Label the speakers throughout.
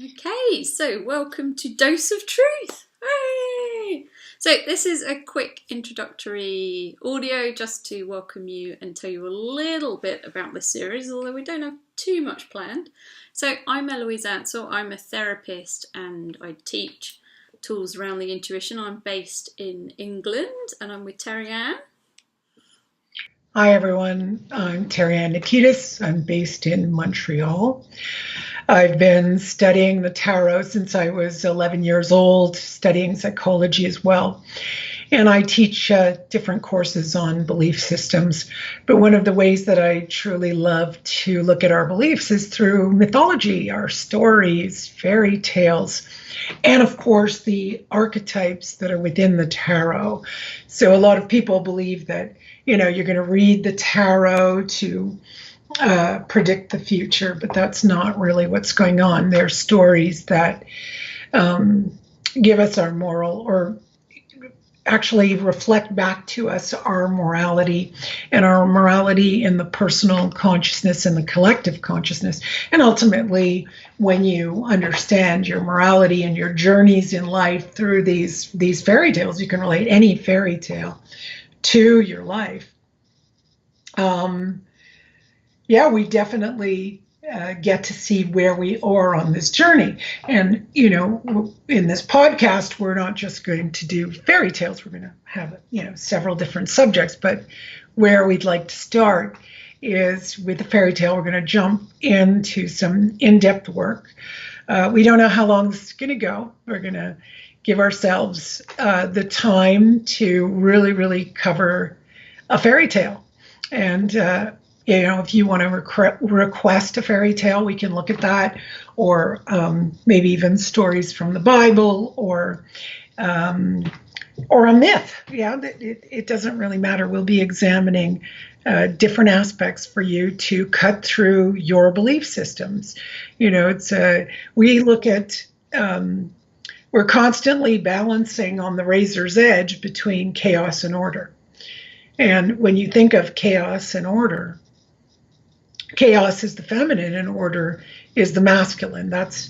Speaker 1: Okay, so welcome to Dose of Truth. Hooray! So this is a quick introductory audio just to welcome you and tell you a little bit about the series, although we don't have too much planned. So I'm Eloise Ansell, I'm a therapist and I teach tools around the intuition. I'm based in England and I'm with Terryann.
Speaker 2: Hi everyone, I'm Terryann Nikides. I'm based in Montreal. I've been studying the tarot since I was 11 years old, studying psychology as well. And I teach different courses on belief systems. But one of the ways that I truly love to look at our beliefs is through mythology, our stories, fairy tales, and of course the archetypes that are within the tarot. So a lot of people believe that, you're going to read the tarot to predict the future, but that's not really what's going on. They're stories that give us our moral, or actually reflect back to us our morality, and our morality in the personal consciousness and the collective consciousness. And ultimately, when you understand your morality and your journeys in life through these fairy tales, you can relate any fairy tale to your life. We definitely get to see where we are on this journey. And, in this podcast, we're not just going to do fairy tales. We're going to have, several different subjects. But where we'd like to start is with the fairy tale. We're going to jump into some in-depth work. We don't know how long this is going to go. We're going to give ourselves the time to really, really cover a fairy tale. And, if you want to request a fairy tale, we can look at that, or maybe even stories from the Bible, or a myth. Yeah, it doesn't really matter. We'll be examining different aspects for you to cut through your belief systems. We look at, we're constantly balancing on the razor's edge between chaos and order. And when you think of chaos and order, chaos is the feminine and order is the masculine. That's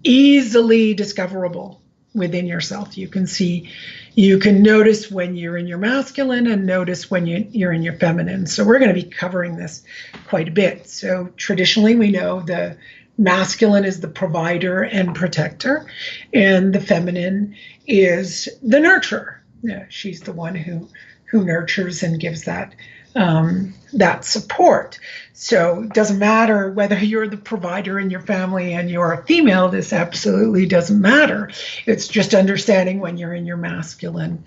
Speaker 2: easily discoverable within yourself. You can notice when you're in your masculine and notice when you're in your feminine. So we're going to be covering this quite a bit. So traditionally, we know the masculine is the provider and protector, and the feminine is the nurturer. Yeah, she's the one who nurtures and gives that support. So it doesn't matter whether you're the provider in your family and you're a female. This absolutely doesn't matter. It's just understanding when you're in your masculine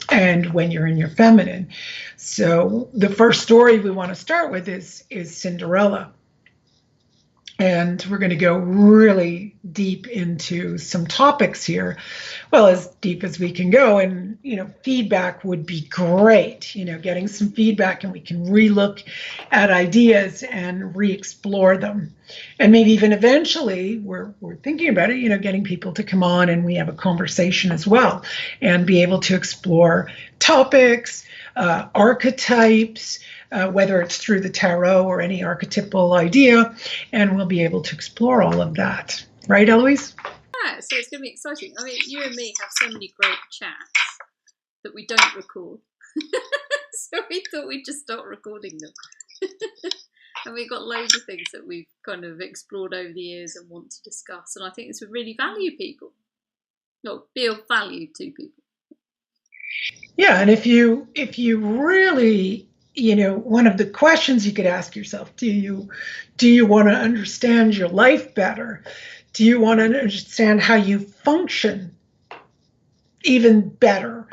Speaker 2: and when you're in your feminine. So the first story we want to start with is Cinderella. And we're going to go really deep into some topics here. Well, as deep as we can go. And, feedback would be great, getting some feedback, and we can relook at ideas and re-explore them. And maybe even eventually, we're thinking about it, getting people to come on and we have a conversation as well and be able to explore topics, archetypes, whether it's through the tarot or any archetypal idea, and we'll be able to explore all of that. Right, Eloise?
Speaker 1: Yeah, so it's going to be exciting. I mean, you and me have so many great chats that we don't record. So we thought we'd just start recording them. And we've got loads of things that we've kind of explored over the years and want to discuss. And I think this would really value people. Not be of value to people.
Speaker 2: Yeah, and if you really, one of the questions you could ask yourself, do you want to understand your life better? Do you want to understand how you function even better?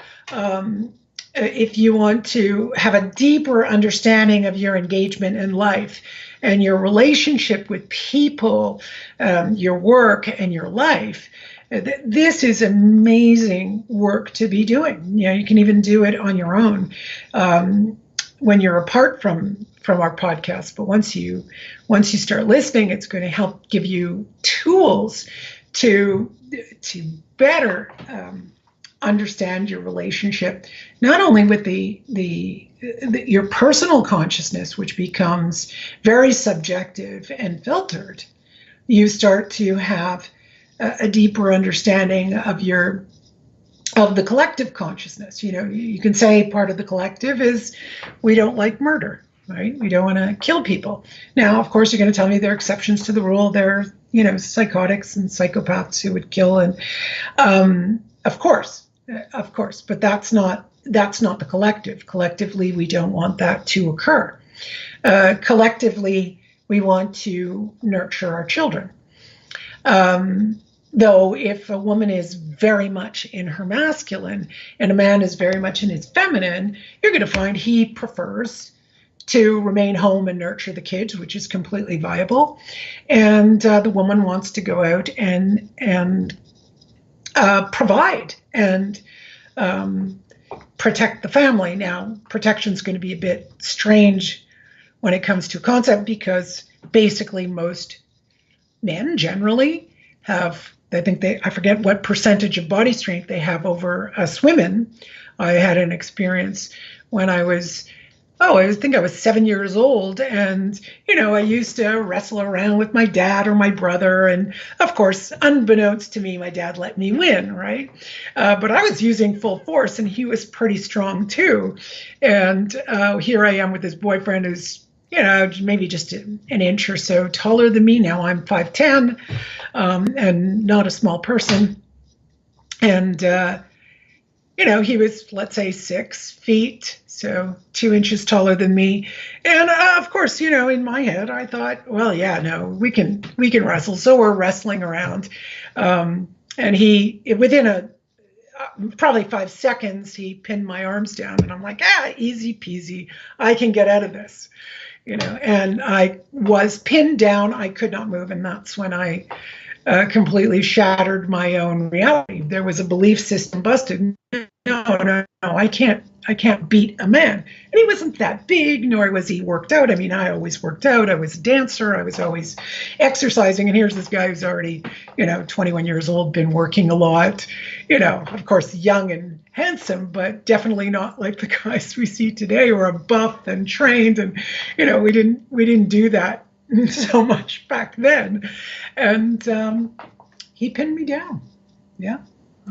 Speaker 2: If you want to have a deeper understanding of your engagement in life and your relationship with people, your work and your life, this is amazing work to be doing. You can even do it on your own when you're apart from our podcast. But once you start listening, it's going to help give you tools to better understand your relationship, not only with your personal consciousness, which becomes very subjective and filtered. You start to have a deeper understanding of the collective consciousness. You can say part of the collective is we don't like murder, right? We don't want to kill people. Now, of course, you're going to tell me there are exceptions to the rule. There are, psychotics and psychopaths who would kill, and of course, but that's not the collective. Collectively, we don't want that to occur. Collectively, we want to nurture our children. Though if a woman is very much in her masculine and a man is very much in his feminine, you're going to find he prefers to remain home and nurture the kids, which is completely viable. And the woman wants to go out and provide and protect the family. Now, protection is going to be a bit strange when it comes to concept, because basically most men generally have, I forget what percentage of body strength they have over us women. I had an experience when I think I was 7 years old, and I used to wrestle around with my dad or my brother, and of course, unbeknownst to me, my dad let me win, right? But I was using full force, and he was pretty strong too. And here I am with this boyfriend who's maybe just an inch or so taller than me. Now I'm 5'10", and not a small person. And he was, let's say, 6 feet, so 2 inches taller than me. And of course, in my head, I thought, well, yeah, no, we can wrestle. So we're wrestling around. And within probably 5 seconds, he pinned my arms down, and I'm like, easy peasy, I can get out of this. And I was pinned down. I could not move. And that's when I completely shattered my own reality. There was a belief system busted. No, I can't beat a man. And he wasn't that big, nor was he worked out. I mean, I always worked out. I was a dancer. I was always exercising. And here's this guy who's already, 21 years old, been working a lot, of course, young and handsome, but definitely not like the guys we see today who are buff and trained. And, we didn't do that so much back then. And he pinned me down. Yeah.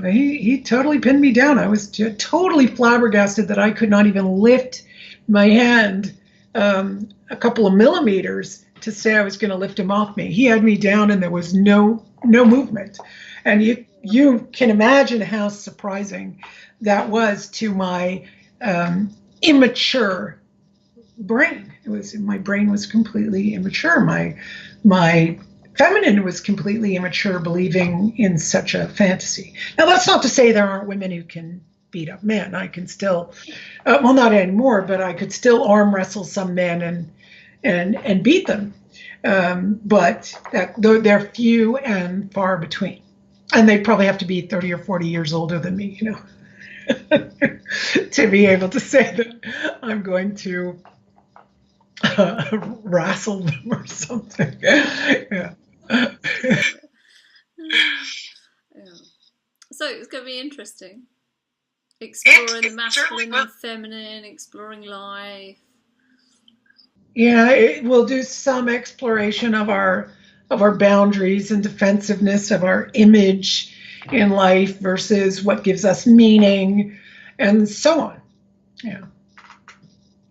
Speaker 2: He totally pinned me down. I was totally flabbergasted that I could not even lift my hand a couple of millimeters to say I was going to lift him off me. He had me down, and there was no movement. And you can imagine how surprising that was to my immature brain. My brain was completely immature. My feminine was completely immature, believing in such a fantasy. Now, that's not to say there aren't women who can beat up men. I can still, well, not anymore, but I could still arm wrestle some men and beat them. But they're few and far between. And they probably have to be 30 or 40 years older than me, to be able to say that I'm going to wrestle them or something. Yeah.
Speaker 1: So it's going to be interesting. Exploring the masculine and feminine, exploring life.
Speaker 2: Yeah, we'll do some exploration of our boundaries and defensiveness of our image in life versus what gives us meaning, and so on. Yeah.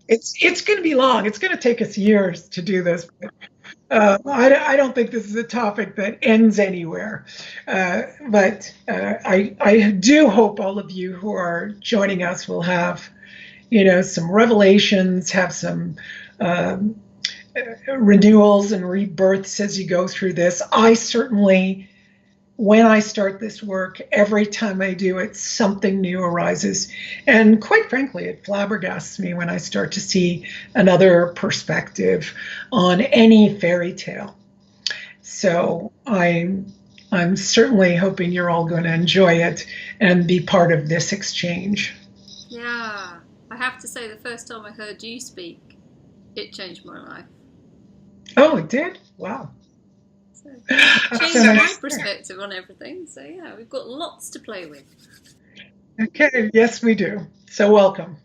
Speaker 2: It's going to be long. It's going to take us years to do this. I don't think this is a topic that ends anywhere. But I do hope all of you who are joining us will have, some revelations, have some renewals and rebirths as you go through this. I certainly, when I start this work, every time I do it, something new arises. And quite frankly, it flabbergasts me when I start to see another perspective on any fairy tale. So I'm certainly hoping you're all going to enjoy it and be part of this exchange.
Speaker 1: Yeah, I have to say, the first time I heard you speak, it changed my life.
Speaker 2: Oh, it did? Wow.
Speaker 1: So changed my perspective on everything. So yeah, we've got lots to play with.
Speaker 2: Okay, yes, we do. So welcome.